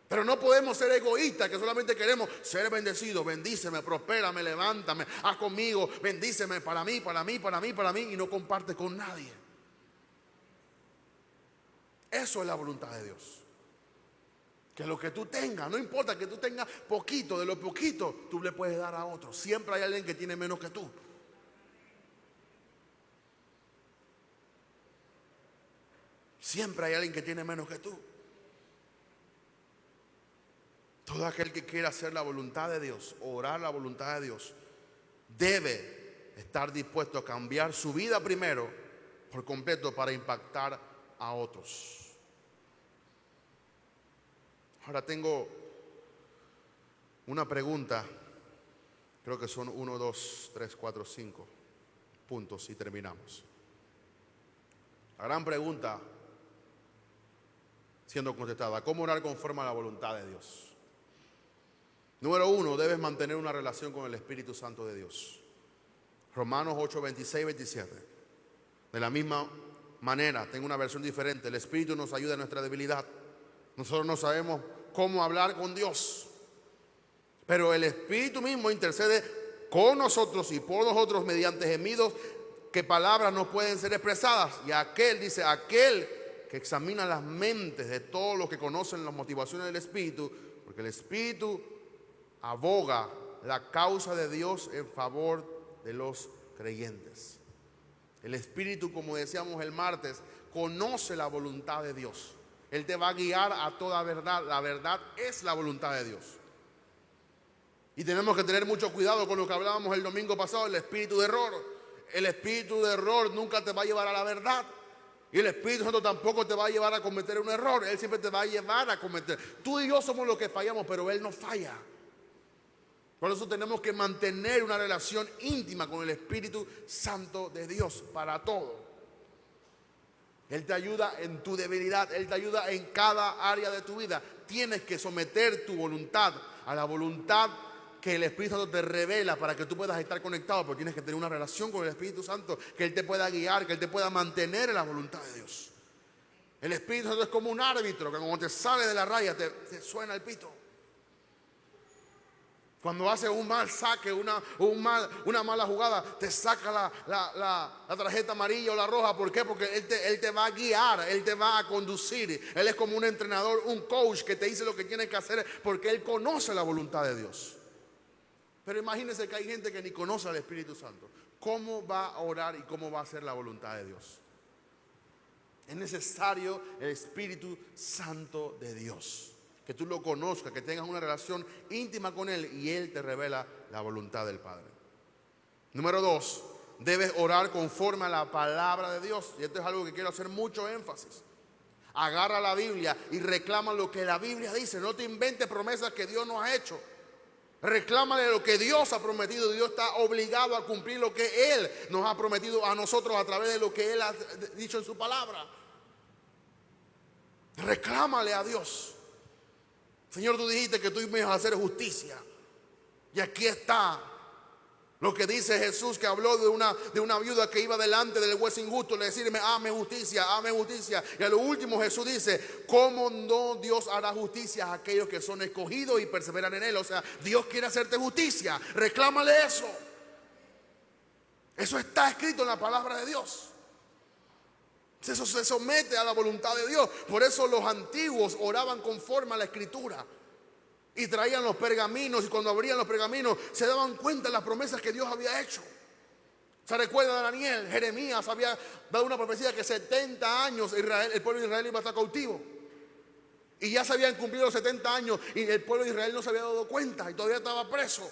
Pero no podemos ser egoístas que solamente queremos ser bendecidos. Bendíceme, prospérame, levántame, haz conmigo, bendíceme para mí, para mí, para mí, para mí, y no comparte con nadie. Eso es la voluntad de Dios. Que lo que tú tengas, no importa que tú tengas poquito, de lo poquito tú le puedes dar a otros. Siempre hay alguien que tiene menos que tú. Siempre hay alguien que tiene menos que tú. Todo aquel que quiera hacer la voluntad de Dios, orar la voluntad de Dios, debe estar dispuesto a cambiar su vida primero por completo para impactar a otros. Ahora tengo una pregunta. Creo que son 1, 2, 3, 4, 5 puntos y terminamos. La gran pregunta siendo contestada: ¿cómo orar conforme a la voluntad de Dios? Número 1, debes mantener una relación con el Espíritu Santo de Dios. Romanos 8, 26, 27. De la misma manera, tengo una versión diferente: el Espíritu nos ayuda en nuestra debilidad. Nosotros no sabemos cómo hablar con Dios, pero el Espíritu mismo intercede con nosotros y por nosotros mediante gemidos que palabras no pueden ser expresadas. Y aquel que examina las mentes de todos los que conocen las motivaciones del Espíritu, porque el Espíritu aboga la causa de Dios en favor de los creyentes. El Espíritu, como decíamos el martes, conoce la voluntad de Dios. Él te va a guiar a toda verdad. La verdad es la voluntad de Dios. Y tenemos que tener mucho cuidado con lo que hablábamos el domingo pasado, el espíritu de error. El espíritu de error nunca te va a llevar a la verdad. Y el Espíritu Santo tampoco te va a llevar a cometer un error. Él siempre te va a llevar a cometer. Tú y yo somos los que fallamos, pero Él no falla. Por eso tenemos que mantener una relación íntima con el Espíritu Santo de Dios para todo. Él te ayuda en tu debilidad, Él te ayuda en cada área de tu vida. Tienes que someter tu voluntad a la voluntad que el Espíritu Santo te revela para que tú puedas estar conectado, porque tienes que tener una relación con el Espíritu Santo, que Él te pueda guiar, que Él te pueda mantener en la voluntad de Dios. El Espíritu Santo es como un árbitro que cuando te sale de la raya te suena el pito. Cuando hace un mal saque, una mala jugada, te saca la tarjeta amarilla o la roja. ¿Por qué? Porque él te va a guiar, Él te va a conducir. Él es como un entrenador, un coach que te dice lo que tienes que hacer, porque Él conoce la voluntad de Dios. Pero imagínense que hay gente que ni conoce al Espíritu Santo. ¿Cómo va a orar y cómo va a hacer la voluntad de Dios? Es necesario el Espíritu Santo de Dios. Que tú lo conozcas, que tengas una relación íntima con Él y Él te revela la voluntad del Padre. Número 2, debes orar conforme a la palabra de Dios. Y esto es algo que quiero hacer mucho énfasis. Agarra la Biblia y reclama lo que la Biblia dice. No te inventes promesas que Dios no ha hecho. Reclámale lo que Dios ha prometido. Dios está obligado a cumplir lo que Él nos ha prometido a nosotros a través de lo que Él ha dicho en su palabra. Reclámale a Dios. Señor, tú dijiste que tú ibas a hacer justicia. Y aquí está lo que dice Jesús, que habló de una viuda que iba delante del juez injusto, le decirme, hazme justicia, hazme justicia. Y a lo último Jesús dice, ¿cómo no Dios hará justicia a aquellos que son escogidos y perseveran en Él? O sea, Dios quiere hacerte justicia. Reclámale eso. Eso está escrito en la palabra de Dios. Eso se somete a la voluntad de Dios. Por eso los antiguos oraban conforme a la Escritura y traían los pergaminos, y cuando abrían los pergaminos se daban cuenta de las promesas que Dios había hecho. Se recuerda de Daniel, Jeremías había dado una profecía que 70 años el pueblo de Israel iba a estar cautivo. Y ya se habían cumplido los 70 años y el pueblo de Israel no se había dado cuenta y todavía estaba preso.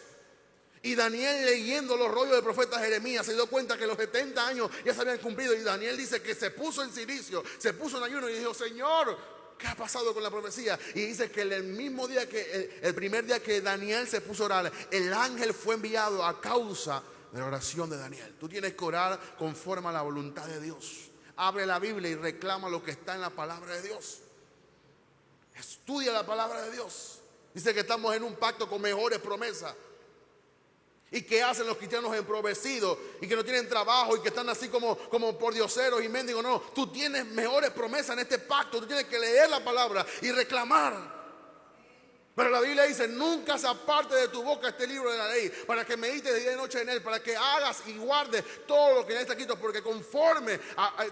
Y Daniel, leyendo los rollos del profeta Jeremías, se dio cuenta que los 70 años ya se habían cumplido. Y Daniel dice que se puso en silicio, se puso en ayuno y dijo, Señor, ¿qué ha pasado con la profecía? Y dice que el mismo día el primer día que Daniel se puso a orar, el ángel fue enviado a causa de la oración de Daniel. Tú tienes que orar conforme a la voluntad de Dios. Abre la Biblia y reclama lo que está en la palabra de Dios. Estudia la palabra de Dios. Dice que estamos en un pacto con mejores promesas. ¿Y qué hacen los cristianos empobrecidos y que no tienen trabajo y que están así como por dioseros y mendigos? No, tú tienes mejores promesas en este pacto. Tú tienes que leer la palabra y reclamar. Pero la Biblia dice, nunca se aparte de tu boca este libro de la ley, para que medites de día y noche en él, para que hagas y guardes todo lo que en él está escrito, porque conforme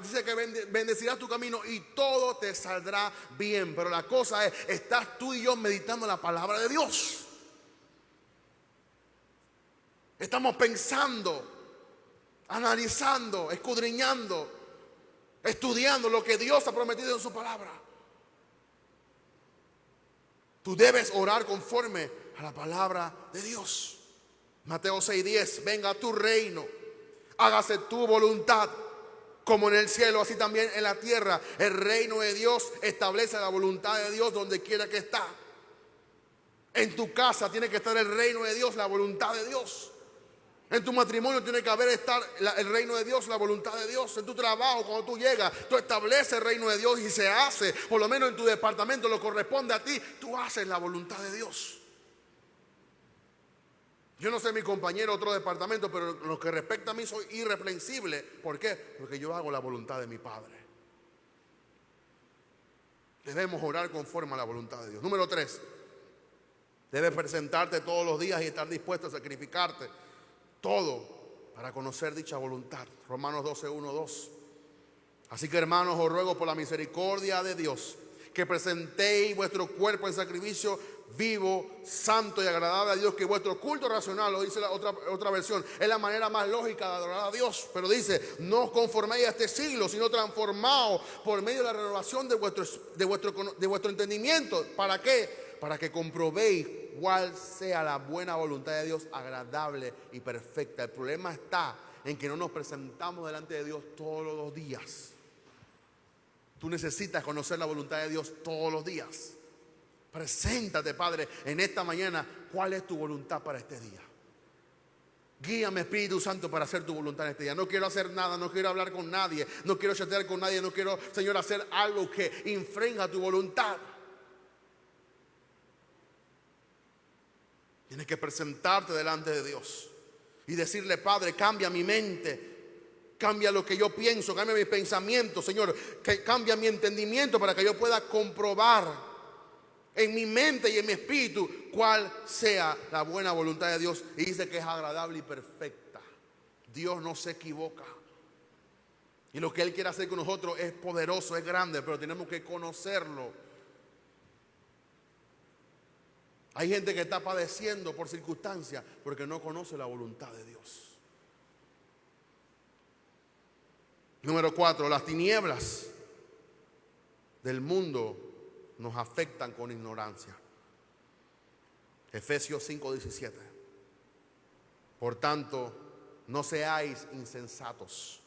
dice que bendecirás tu camino y todo te saldrá bien. Pero la cosa es, estás tú y yo meditando la palabra de Dios. Estamos pensando, analizando, escudriñando, estudiando lo que Dios ha prometido en su palabra. Tú debes orar conforme a la palabra de Dios. Mateo 6:10, venga tu reino, hágase tu voluntad, como en el cielo, así también en la tierra. El reino de Dios establece la voluntad de Dios donde quiera que está. En tu casa tiene que estar el reino de Dios, la voluntad de Dios. En tu matrimonio tiene que estar el reino de Dios, la voluntad de Dios. En tu trabajo, cuando tú llegas, tú estableces el reino de Dios y se hace. Por lo menos en tu departamento lo corresponde a ti. Tú haces la voluntad de Dios. Yo no sé mi compañero otro departamento, pero en lo que respecta a mí soy irreprensible. ¿Por qué? Porque yo hago la voluntad de mi Padre. Debemos orar conforme a la voluntad de Dios. Número 3. Debes presentarte todos los días y estar dispuesto a sacrificarte todo para conocer dicha voluntad. Romanos 12:1-2. Así que, hermanos, os ruego por la misericordia de Dios que presentéis vuestro cuerpo en sacrificio vivo, santo y agradable a Dios, que vuestro culto racional, lo dice la otra versión, es la manera más lógica de adorar a Dios. Pero dice, no os conforméis a este siglo, sino transformaos por medio de la renovación de vuestro entendimiento. ¿Para qué? Para que comprobéis cuál sea la buena voluntad de Dios, agradable y perfecta. El problema está en que no nos presentamos delante de Dios todos los días. Tú necesitas conocer la voluntad de Dios todos los días. Preséntate, Padre, en esta mañana. ¿Cuál es tu voluntad para este día? Guíame, Espíritu Santo, para hacer tu voluntad en este día. No quiero hacer nada, no quiero hablar con nadie, no quiero chatear con nadie, no quiero, Señor, hacer algo que infrinja tu voluntad. Tienes que presentarte delante de Dios y decirle, Padre, cambia mi mente, cambia lo que yo pienso, cambia mis pensamientos, Señor, que cambia mi entendimiento para que yo pueda comprobar en mi mente y en mi espíritu cuál sea la buena voluntad de Dios. Y dice que es agradable y perfecta. Dios no se equivoca. Y lo que Él quiere hacer con nosotros es poderoso, es grande, pero tenemos que conocerlo. Hay gente que está padeciendo por circunstancias porque no conoce la voluntad de Dios. Número 4, las tinieblas del mundo nos afectan con ignorancia. Efesios 5:17. Por tanto, no seáis insensatos,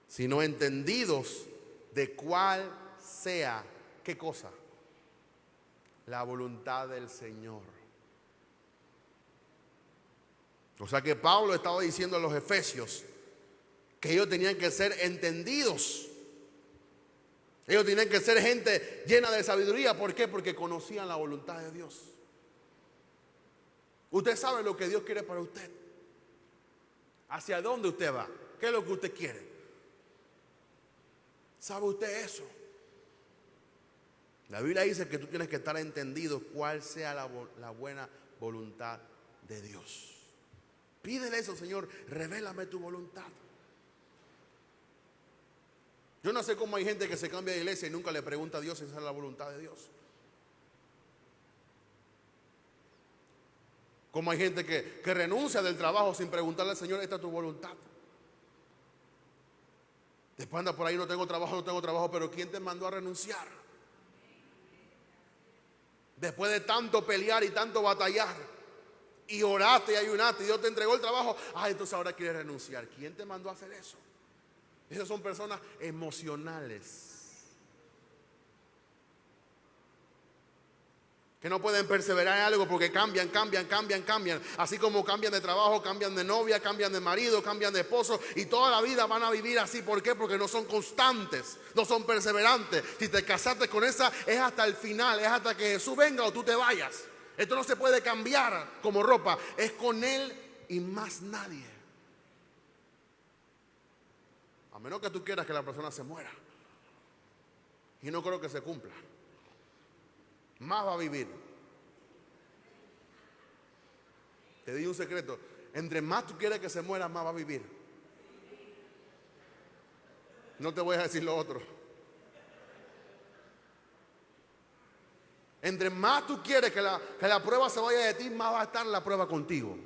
sino entendidos de cuál sea, ¿qué cosa? La voluntad del Señor. O sea que Pablo estaba diciendo a los efesios que ellos tenían que ser entendidos. Ellos tenían que ser gente llena de sabiduría. ¿Por qué? Porque conocían la voluntad de Dios. Usted sabe lo que Dios quiere para usted. ¿Hacia dónde usted va? ¿Qué es lo que usted quiere? ¿Sabe usted eso? La Biblia dice que tú tienes que estar entendido cuál sea la buena voluntad de Dios. Pídele eso, Señor, revélame tu voluntad. Yo no sé cómo hay gente que se cambia de iglesia y nunca le pregunta a Dios si esa es la voluntad de Dios. Como hay gente que renuncia del trabajo sin preguntarle al Señor, esta es tu voluntad. Después anda por ahí, no tengo trabajo, pero ¿quién te mandó a renunciar? Después de tanto pelear y tanto batallar, y oraste y ayunaste y Dios te entregó el trabajo, entonces ahora quieres renunciar. ¿Quién te mandó a hacer eso? Esas son personas emocionales que no pueden perseverar en algo porque cambian. Así como cambian de trabajo, cambian de novia, cambian de marido, cambian de esposo, y toda la vida van a vivir así. ¿Por qué? Porque no son constantes, no son perseverantes. Si te casaste con esa, es hasta el final, es hasta que Jesús venga o tú te vayas. Esto no se puede cambiar como ropa, es con Él y más nadie. A menos que tú quieras que la persona se muera. Y no creo que se cumpla. Más va a vivir. Te digo un secreto. Entre más tú quieres que se muera, más va a vivir. No te voy a decir lo otro. Entre más tú quieres que la prueba se vaya de ti, más va a estar la prueba contigo.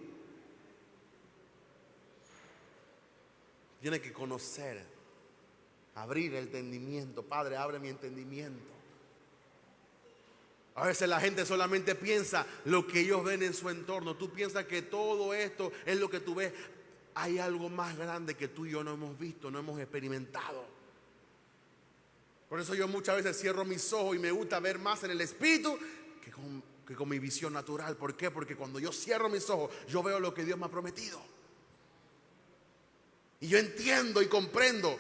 Tienes que conocer, abrir el entendimiento. Padre, abre mi entendimiento. A veces la gente solamente piensa lo que ellos ven en su entorno. Tú piensas que todo esto es lo que tú ves. Hay algo más grande que tú y yo no hemos visto, no hemos experimentado. Por eso yo muchas veces cierro mis ojos y me gusta ver más en el espíritu que con mi visión natural. ¿Por qué? Porque cuando yo cierro mis ojos, yo veo lo que Dios me ha prometido. Y yo entiendo y comprendo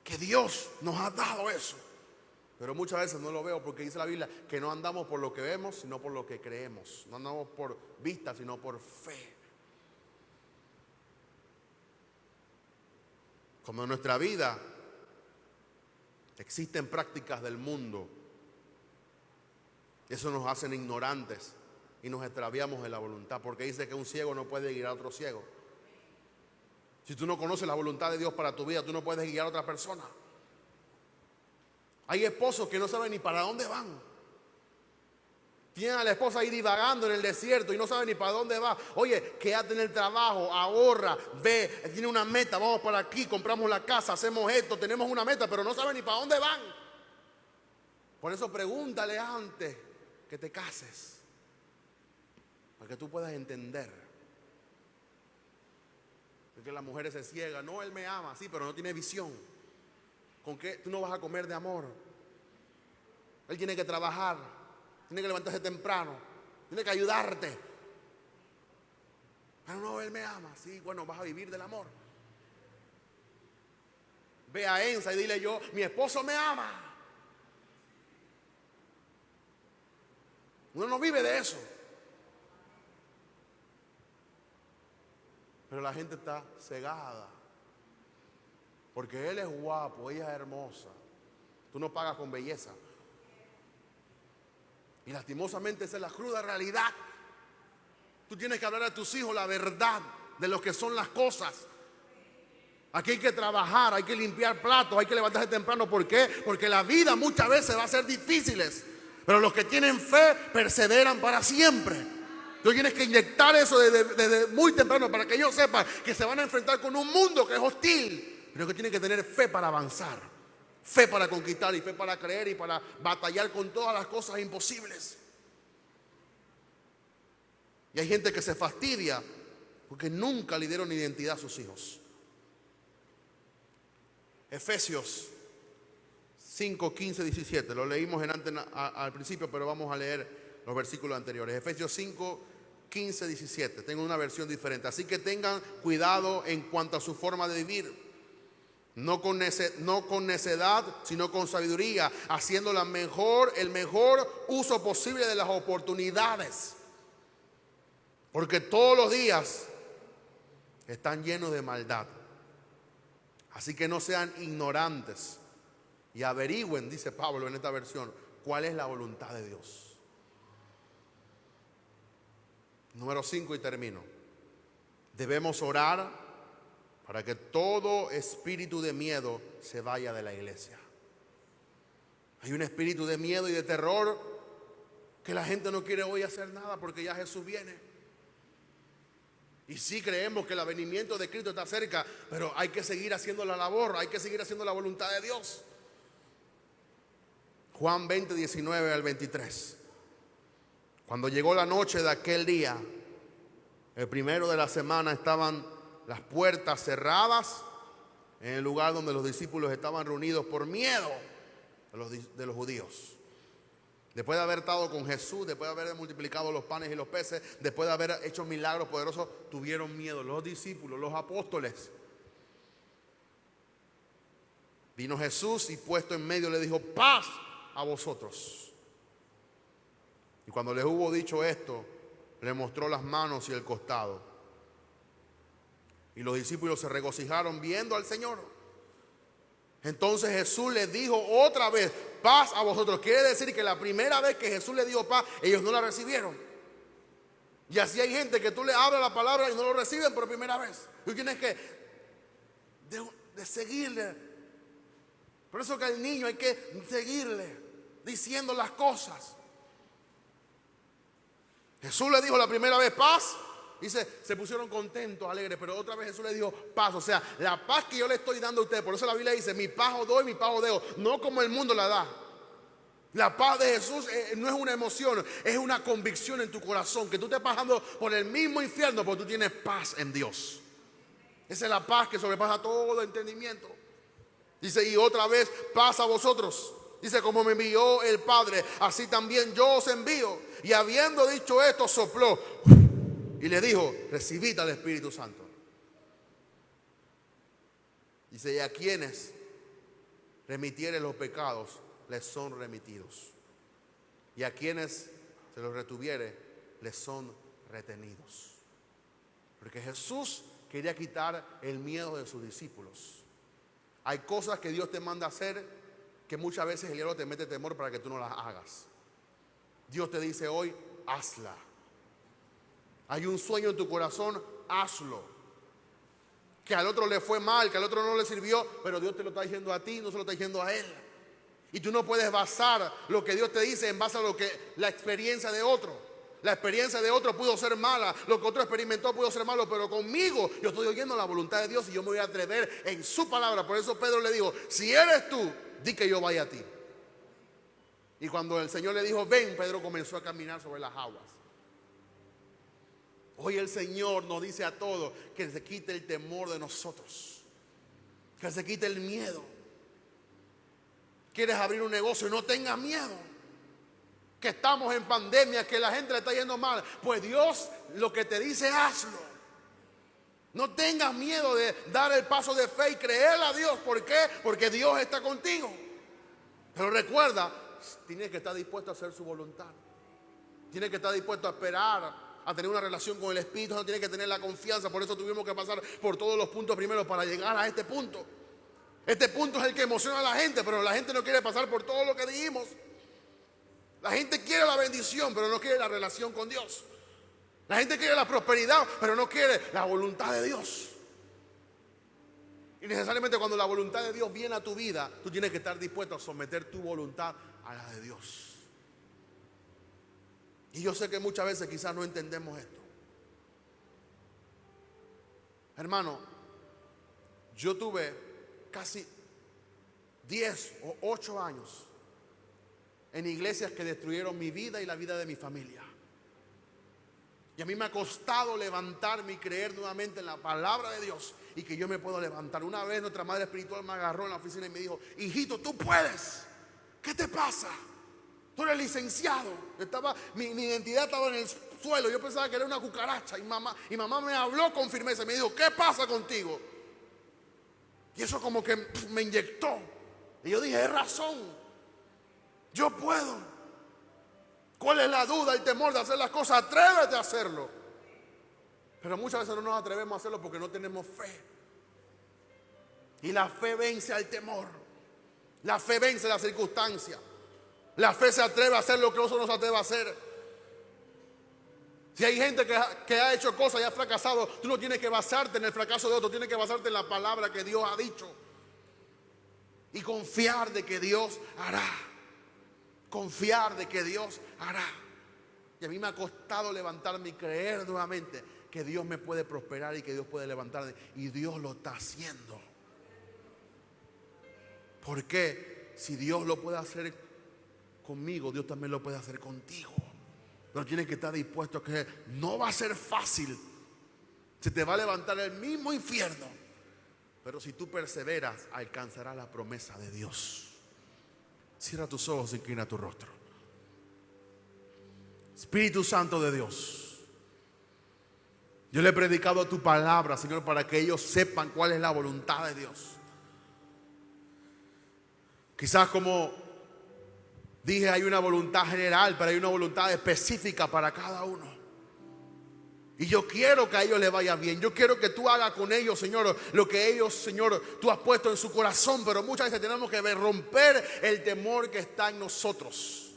que Dios nos ha dado eso. Pero muchas veces no lo veo porque dice la Biblia que no andamos por lo que vemos, sino por lo que creemos. No andamos por vista, sino por fe. Como en nuestra vida existen prácticas del mundo, eso nos hacen ignorantes y nos extraviamos de la voluntad. Porque dice que un ciego no puede guiar a otro ciego. Si tú no conoces la voluntad de Dios para tu vida, tú no puedes guiar a otra persona. Hay esposos que no saben ni para dónde van. Tienen a la esposa ahí divagando en el desierto y no saben ni para dónde va. Oye, quédate en el trabajo, ahorra, ve, tiene una meta, vamos por aquí, compramos la casa, hacemos esto, tenemos una meta, pero no saben ni para dónde van. Por eso pregúntale antes que te cases, para que tú puedas entender. Porque las mujeres se ciegan. No, él me ama, sí, pero no tiene visión. ¿Con qué? Tú no vas a comer de amor. Él tiene que trabajar, tiene que levantarse temprano, tiene que ayudarte. Pero no, él me ama, sí, bueno, vas a vivir del amor. Ve a Ensa y dile yo, mi esposo me ama. Uno no vive de eso. Pero la gente está cegada. Porque él es guapo, ella es hermosa. Tú no pagas con belleza. Y lastimosamente esa es la cruda realidad. Tú tienes que hablar a tus hijos la verdad de lo que son las cosas. Aquí hay que trabajar, hay que limpiar platos, hay que levantarse temprano. ¿Por qué? Porque la vida muchas veces va a ser difíciles, pero los que tienen fe perseveran para siempre. Tú tienes que inyectar eso desde muy temprano para que ellos sepan que se van a enfrentar con un mundo que es hostil, pero que tienen que tener fe para avanzar, fe para conquistar y fe para creer y para batallar con todas las cosas imposibles. Y hay gente que se fastidia porque nunca le dieron identidad a sus hijos. Efesios 5, 15, 17. Lo leímos al principio, pero vamos a leer los versículos anteriores. Efesios 5, 15, 17. Tengo una versión diferente. Así que tengan cuidado en cuanto a su forma de vivir. No con necedad, sino con sabiduría, haciendo el mejor uso posible de las oportunidades. Porque todos los días están llenos de maldad. Así que no sean ignorantes y averigüen, dice Pablo en esta versión, cuál es la voluntad de Dios. Número 5 y termino. Debemos orar para que todo espíritu de miedo se vaya de la iglesia. Hay un espíritu de miedo y de terror que la gente no quiere hoy hacer nada porque ya Jesús viene. Y sí creemos que el venimiento de Cristo está cerca, pero hay que seguir haciendo la labor, hay que seguir haciendo la voluntad de Dios. Juan 20, 19 al 23. Cuando llegó la noche de aquel día, el primero de la semana, estaban las puertas cerradas en el lugar donde los discípulos estaban reunidos por miedo de los judíos. Después de haber estado con Jesús, después de haber multiplicado los panes y los peces, después de haber hecho milagros poderosos, tuvieron miedo los discípulos, los apóstoles. Vino Jesús y puesto en medio le dijo: paz a vosotros. Y cuando les hubo dicho esto, le mostró las manos y el costado. Y los discípulos se regocijaron viendo al Señor. Entonces Jesús les dijo otra vez: paz a vosotros. Quiere decir que la primera vez que Jesús les dio paz, ellos no la recibieron. Y así hay gente que tú le hablas la palabra y no lo reciben por primera vez. Tú tienes que de seguirle. Por eso que al niño hay que seguirle diciendo las cosas. Jesús le dijo la primera vez paz. Dice, se pusieron contentos, alegres, pero otra vez Jesús le dijo paz. O sea, la paz que yo le estoy dando a ustedes. Por eso la Biblia dice: mi paz os doy, mi paz os dejo. No como el mundo la da. La paz de Jesús no es una emoción, es una convicción en tu corazón. Que tú estés pasando por el mismo infierno, porque tú tienes paz en Dios. Esa es la paz que sobrepasa todo entendimiento. Dice, y otra vez paz a vosotros. Dice, como me envió el Padre, así también yo os envío. Y habiendo dicho esto, sopló y le dijo: recibid al Espíritu Santo. Dice, y a quienes remitieren los pecados, les son remitidos. Y a quienes se los retuviere, les son retenidos. Porque Jesús quería quitar el miedo de sus discípulos. Hay cosas que Dios te manda a hacer que muchas veces el diablo te mete temor para que tú no las hagas. Dios te dice hoy: hazla. Hay un sueño en tu corazón, hazlo. Que al otro le fue mal, que al otro no le sirvió, pero Dios te lo está diciendo a ti, no se lo está diciendo a él. Y tú no puedes basar lo que Dios te dice en base a la experiencia de otro. La experiencia de otro pudo ser mala, lo que otro experimentó pudo ser malo, pero conmigo yo estoy oyendo la voluntad de Dios y yo me voy a atrever en su palabra. Por eso Pedro le dijo: si eres tú, di que yo vaya a ti. Y cuando el Señor le dijo ven, Pedro comenzó a caminar sobre las aguas. Hoy el Señor nos dice a todos que se quite el temor de nosotros, que se quite el miedo. ¿Quieres abrir un negocio? No tengas miedo. Que estamos en pandemia, que la gente le está yendo mal. Pues Dios lo que te dice, hazlo. No tengas miedo de dar el paso de fe y creer a Dios. ¿Por qué? Porque Dios está contigo. Pero recuerda, tienes que estar dispuesto a hacer su voluntad. Tienes que estar dispuesto a esperar, a tener una relación con el Espíritu. No tienes que tener la confianza. Por eso tuvimos que pasar por todos los puntos primero para llegar a este punto. Este punto es el que emociona a la gente, pero la gente no quiere pasar por todo lo que dijimos. La gente quiere la bendición, pero no quiere la relación con Dios. La gente quiere la prosperidad, pero no quiere la voluntad de Dios. Y necesariamente cuando la voluntad de Dios viene a tu vida, tú tienes que estar dispuesto a someter tu voluntad a la de Dios. Y yo sé que muchas veces quizás no entendemos esto. Hermano, yo tuve casi 10 o 8 años en iglesias que destruyeron mi vida y la vida de mi familia. Y a mí me ha costado levantarme y creer nuevamente en la palabra de Dios y que yo me puedo levantar. Una vez nuestra madre espiritual me agarró en la oficina y me dijo: hijito, tú puedes. ¿Qué te pasa? Tú eres licenciado. Mi identidad estaba en el suelo. Yo pensaba que era una cucaracha. Y mamá me habló con firmeza y me dijo: ¿qué pasa contigo? Y eso como que me inyectó. Y yo dije: es razón. Yo puedo. ¿Cuál es la duda, el temor de hacer las cosas? Atrévete a hacerlo. Pero muchas veces no nos atrevemos a hacerlo porque no tenemos fe. Y la fe vence al temor. La fe vence la circunstancia. La fe se atreve a hacer lo que otro no se atreve a hacer. Si hay gente que ha hecho cosas y ha fracasado, tú no tienes que basarte en el fracaso de otro, tienes que basarte en la palabra que Dios ha dicho. Y confiar de que Dios hará. Confiar de que Dios hará. Y a mí me ha costado levantarme y creer nuevamente que Dios me puede prosperar y que Dios puede levantarme. Y Dios lo está haciendo. Porque si Dios lo puede hacer conmigo, Dios también lo puede hacer contigo. Pero tienes que estar dispuesto a que no va a ser fácil. Se te va a levantar el mismo infierno. Pero si tú perseveras, alcanzarás la promesa de Dios. Cierra tus ojos, inclina tu rostro. Espíritu Santo de Dios, yo le he predicado tu palabra, Señor, para que ellos sepan cuál es la voluntad de Dios. Quizás, como dije, hay una voluntad general, pero hay una voluntad específica para cada uno. Y yo quiero que a ellos les vaya bien. Yo quiero que tú hagas con ellos, Señor, lo que ellos, Señor, tú has puesto en su corazón. Pero muchas veces tenemos que romper el temor que está en nosotros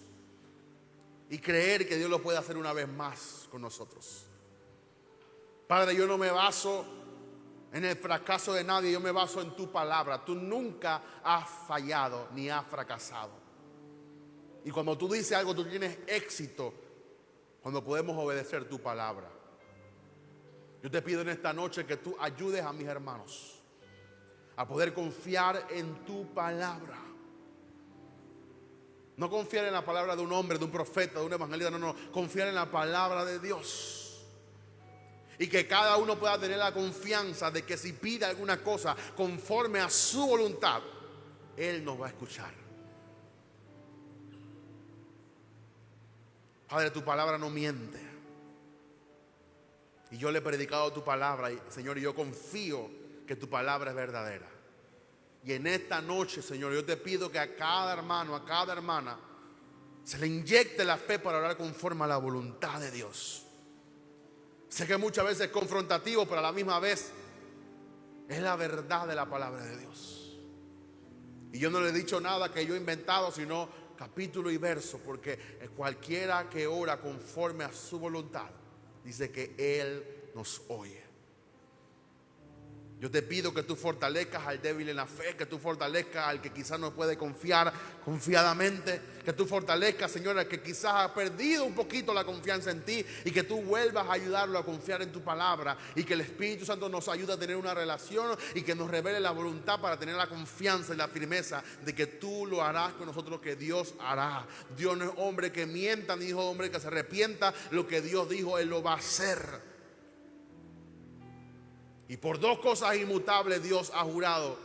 y creer que Dios lo puede hacer una vez más con nosotros. Padre, yo no me baso en el fracaso de nadie, yo me baso en tu palabra. Tú nunca has fallado ni has fracasado. Y cuando tú dices algo, tú tienes éxito cuando podemos obedecer tu palabra. Yo te pido en esta noche que tú ayudes a mis hermanos a poder confiar en tu palabra. No confiar en la palabra de un hombre, de un profeta, de un evangelista, no, confiar en la palabra de Dios. Y que cada uno pueda tener la confianza de que si pide alguna cosa conforme a su voluntad, Él nos va a escuchar. Padre, tu palabra no miente. Y yo le he predicado tu palabra, Señor, y yo confío que tu palabra es verdadera. Y en esta noche, Señor, yo te pido que a cada hermano, a cada hermana, se le inyecte la fe para orar conforme a la voluntad de Dios. Sé que muchas veces es confrontativo, pero a la misma vez es la verdad de la palabra de Dios. Y yo no le he dicho nada que yo he inventado, sino capítulo y verso, porque cualquiera que ora conforme a su voluntad, dice que Él nos oye. Yo te pido que tú fortalezcas al débil en la fe, que tú fortalezcas al que quizás no puede confiar confiadamente, que tú fortalezcas, Señor, al que quizás ha perdido un poquito la confianza en ti, y que tú vuelvas a ayudarlo a confiar en tu palabra, y que el Espíritu Santo nos ayude a tener una relación y que nos revele la voluntad para tener la confianza y la firmeza de que tú lo harás con nosotros, que Dios hará. Dios no es hombre que mienta, ni hijo de hombre que se arrepienta. Lo que Dios dijo, Él lo va a hacer. Y por dos cosas inmutables Dios ha jurado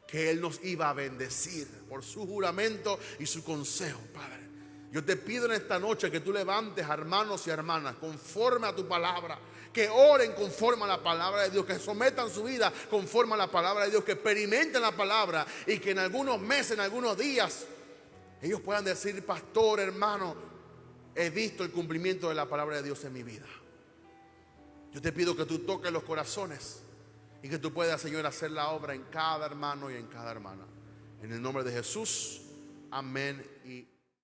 que Él nos iba a bendecir, por su juramento y su consejo, Padre. Yo te pido en esta noche que tú levantes a hermanos y hermanas conforme a tu palabra, que oren conforme a la palabra de Dios, que sometan su vida conforme a la palabra de Dios, que experimenten la palabra, y que en algunos meses, en algunos días, ellos puedan decir: pastor, hermano, he visto el cumplimiento de la palabra de Dios en mi vida. Yo te pido que tú toques los corazones y que tú puedas, Señor, hacer la obra en cada hermano y en cada hermana. En el nombre de Jesús, amén y